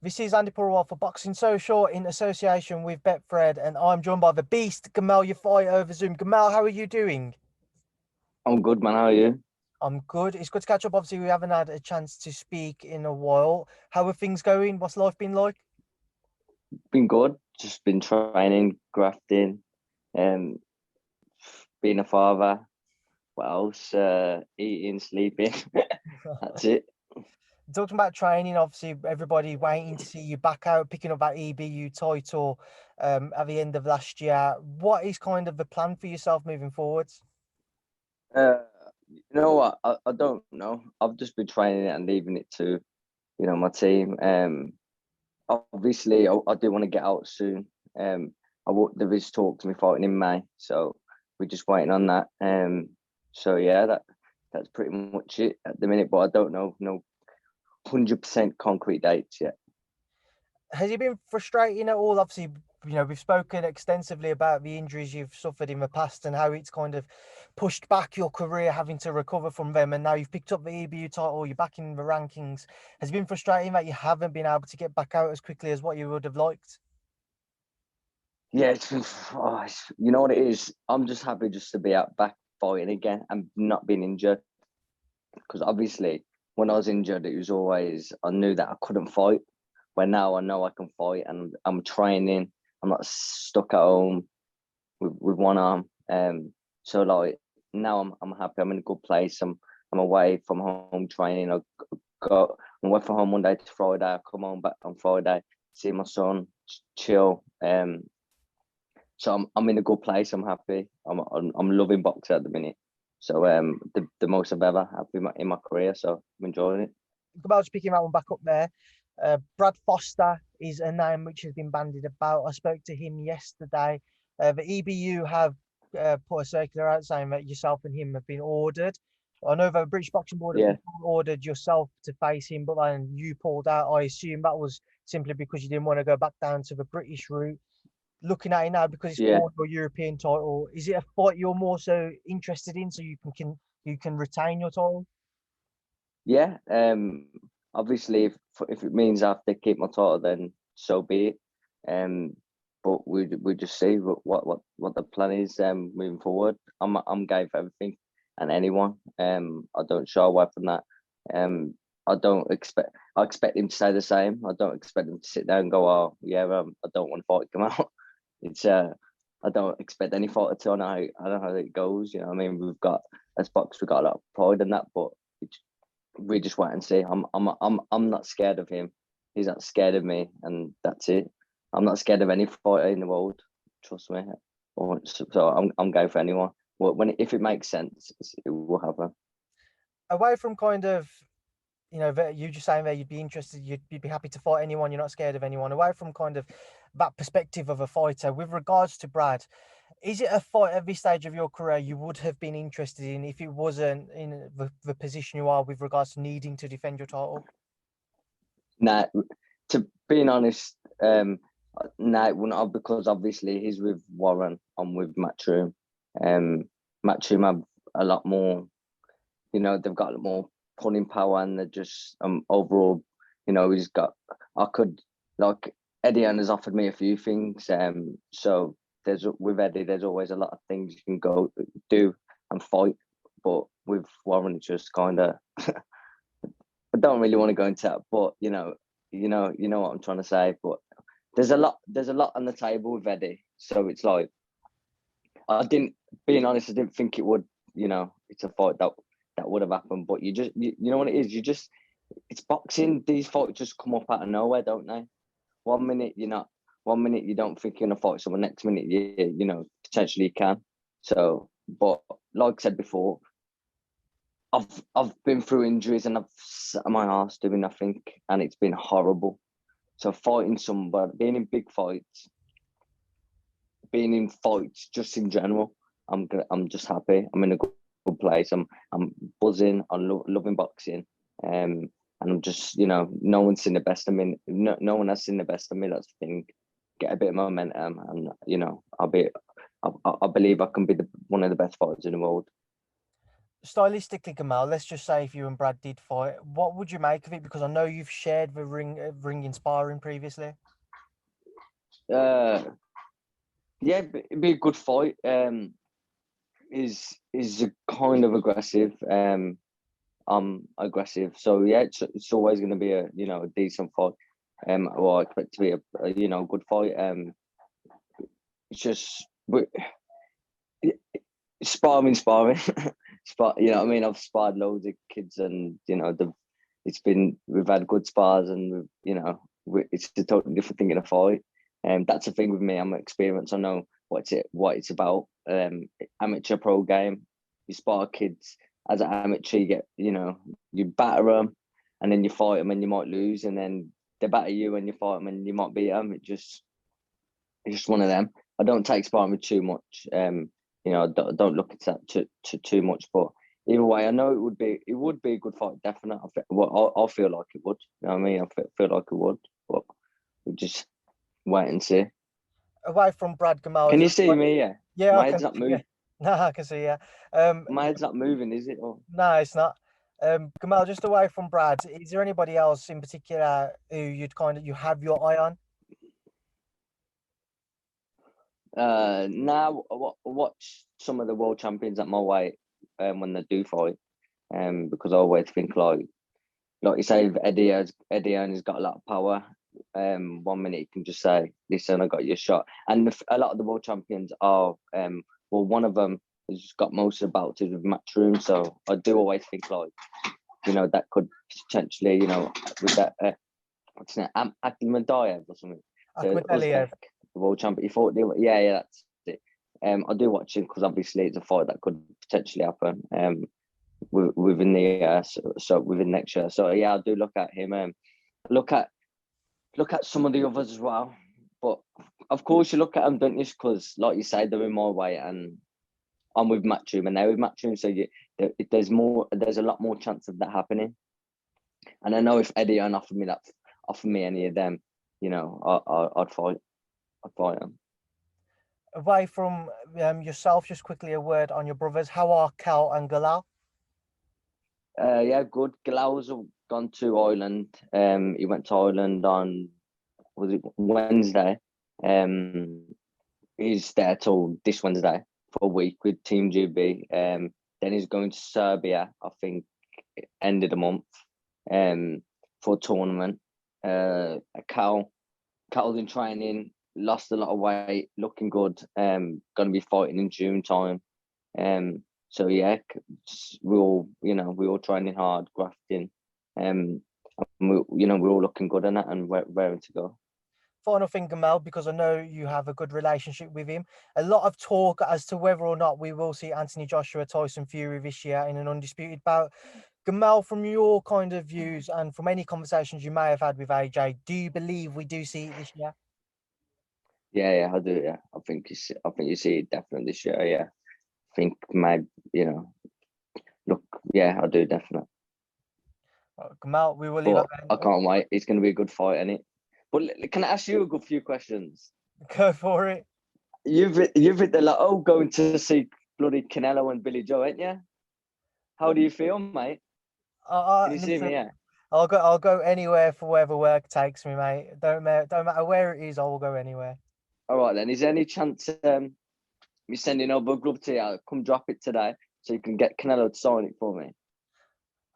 This is Andi Purewal for Boxing Social in association with Betfred, and I'm joined by the beast, Gamal Yafai, over Zoom. Gamal, how are you doing? I'm good, man. How are you? I'm good. It's good to catch up. Obviously, we haven't had a chance to speak in a while. How are things going? What's life been like? Been good. Just been training, grafting, um, being a father. What else? Eating, sleeping. That's it. Talking about training, obviously, everybody waiting to see you back out, picking up that EBU title at the end of last year. What is kind of the plan for yourself moving forwards? You know what? I don't know. I've just been training it and leaving it to, my team. Obviously, I do want to get out soon. There is talk to me fighting in May, so we're just waiting on that. So yeah, that's pretty much it at the minute. But I don't know, no 100% concrete dates yet. Has it been frustrating at all? Obviously, we've spoken extensively about the injuries you've suffered in the past and how it's kind of pushed back your career, having to recover from them. And now you've picked up the EBU title, you're back in the rankings. Has it been frustrating that you haven't been able to get back out as quickly as what you would have liked? Yeah, you know what it is? I'm just happy just to be out back fighting again and not being injured. Because obviously, when I was injured, it was always, I knew that I couldn't fight. Where now I know I can fight and I'm training. I'm not stuck at home with one arm. So like now I'm happy. I'm in a good place. I'm away from home training. I'm away from home Monday to Friday. I come home back on Friday, see my son, chill. So I'm in a good place. I'm happy. I'm loving boxing at the minute. So the most I've ever had in my career. So I'm enjoying it. About picking that one back up there. Brad Foster is a name which has been bandied about. I spoke to him yesterday. The EBU have put a circular out saying that yourself and him have been ordered. I know the British Boxing Board has ordered yourself to face him, but then you pulled out. I assume that was simply because you didn't want to go back down to the British route. Looking at it now, because it's for your European title, is it a fight you're more so interested in so you can retain your title? Yeah. Obviously, if it means I have to keep my title, then so be it. But we just see what the plan is moving forward. I'm game for everything and anyone. I don't shy away from that. I expect him to say the same. I don't expect him to sit there and go, oh yeah, I don't want to fight come out. It's I don't expect any fighter to. I don't know how it goes. You know what I mean? We've got, as box, we've got a lot of pride in that, but we just wait and see. I'm not scared of him. He's not scared of me, and that's it. I'm not scared of any fighter in the world. Trust me. So I'm going for anyone. If it makes sense, it will happen. Away from kind of, you just saying that you'd be interested, you'd be happy to fight anyone. You're not scared of anyone. Away from kind of that perspective of a fighter, with regards to Brad, is it a fight at this stage of your career you would have been interested in if it wasn't in the position you are with regards to needing to defend your title? Nah, to being honest, nah, it wouldn't, because obviously he's with Warren, I'm with Matchroom. Matchroom have a lot more, they've got a lot more pulling power, and they're just overall, he's got, Eddie has offered me a few things. So with Eddie, there's always a lot of things you can go do and fight. But with Warren, it's just kind of, I don't really want to go into that, but you know what I'm trying to say. But there's a lot on the table with Eddie. So it's like, being honest, I didn't think it would, it's a fight that would have happened. But you know what it is, it's boxing. These fights just come up out of nowhere, don't they? 1 minute you don't think you're gonna fight someone, next minute potentially you can. So, but like I said before, I've been through injuries and I've sat on my ass doing nothing, and it's been horrible. So fighting somebody, being in big fights, being in fights just in general, I'm just happy. I'm in a good place. I'm buzzing. I'm loving boxing. And I'm just, no one's seen the best of me. No one has seen the best of me. That's the thing. Get a bit of momentum, and I'll be I believe I can be one of the best fighters in the world. Stylistically, Gamal, let's just say if you and Brad did fight, what would you make of it? Because I know you've shared the ring in sparring previously. Yeah, it'd be a good fight. Is a kind of aggressive. I'm aggressive, so yeah, it's always going to be a a decent fight. Well, I expect to be a good fight. It's just sparring. You know what I mean? I've sparred loads of kids, and we've had good spars, and it's a totally different thing in a fight. And that's the thing with me. I'm experienced. I know what it's about. Amateur pro game. You spar kids as an amateur. You get you batter them, and then you fight them, and you might lose, and then they batter you, and you fight them, and you might beat them. It's just one of them. I don't take sparring with too much. I don't look at that too much. But either way, I know it would be a good fight. Definitely, I feel like it would. You know what I mean? I feel like it would. But we'll just wait and see. Away from Brad, Gamal. Can you see me? Yeah. Yeah, My head's not moving. No, I can see. Yeah. My head's not moving, is it? Or... No, it's not. Gamal, just away from Brad, is there anybody else in particular who you have your eye on? Now I watch some of the world champions at my weight when they do fight, because I always think like you say, Eddie has got a lot of power. 1 minute he can just say, "Listen, I got your shot," and a lot of the world champions are one of them has got most of the bouts with Matchroom, so I do always think like that could potentially with that what's his name, Akhmadaliev or something. Akhmadaliev. The world champion. He fought that's it. I do watch him because obviously it's a fight that could potentially happen within the so within next year. So yeah, I do look at him. Look at some of the others as well. But of course you look at them, don't you? Because like you say, they're in my way, and I'm with Matchroom, and they're with Matchroom. So there's a lot more chance of that happening. And I know if Eddie offered me any of them, I'd fight. Away from yourself, just quickly a word on your brothers. How are Cal and Galal? Yeah, good. Galal's gone to Ireland. He went to Ireland on Wednesday. He's there till this Wednesday for a week with Team GB. Then he's going to Serbia, I think, end of the month, for a tournament. Cal's in training. Lost a lot of weight, looking good. Going to be fighting in June time. So yeah, we're all training hard, grafting. We're all looking good in that and raring to go. Final thing, Gamal, because I know you have a good relationship with him. A lot of talk as to whether or not we will see Anthony Joshua, Tyson Fury this year in an undisputed bout. Gamal, from your kind of views and from any conversations you may have had with AJ, do you believe we do see it this year? Yeah, I do. Yeah, I think you see it definitely this year. Yeah, I think maybe look. Yeah, I do definitely. Gamal, we will leave it there. I can't wait. It's going to be a good fight, isn't it? But can I ask you a good few questions? Go for it. You've hit the lotto going to see bloody Canelo and Billy Joe, ain't you? How do you feel, mate? Can you see me? Yeah. I'll go anywhere for wherever work takes me, mate. Don't matter where it is. I will go anywhere. All right then. Is there any chance me sending over a glove to you? I'll come drop it today so you can get Canelo to sign it for me.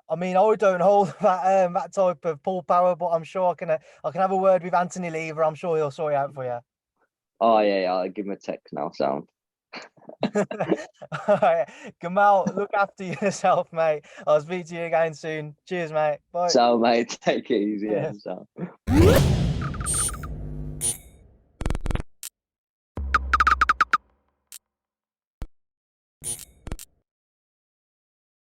I mean, I don't hold that type of pull power, but I'm sure I can have a word with Anthony Lever. I'm sure he'll sort it out for you. Oh yeah, I'll give him a text now. Sound. All right. Gamal, look after yourself, mate. I'll speak to you again soon. Cheers, mate. Bye. So mate, take it easy. Yeah. So.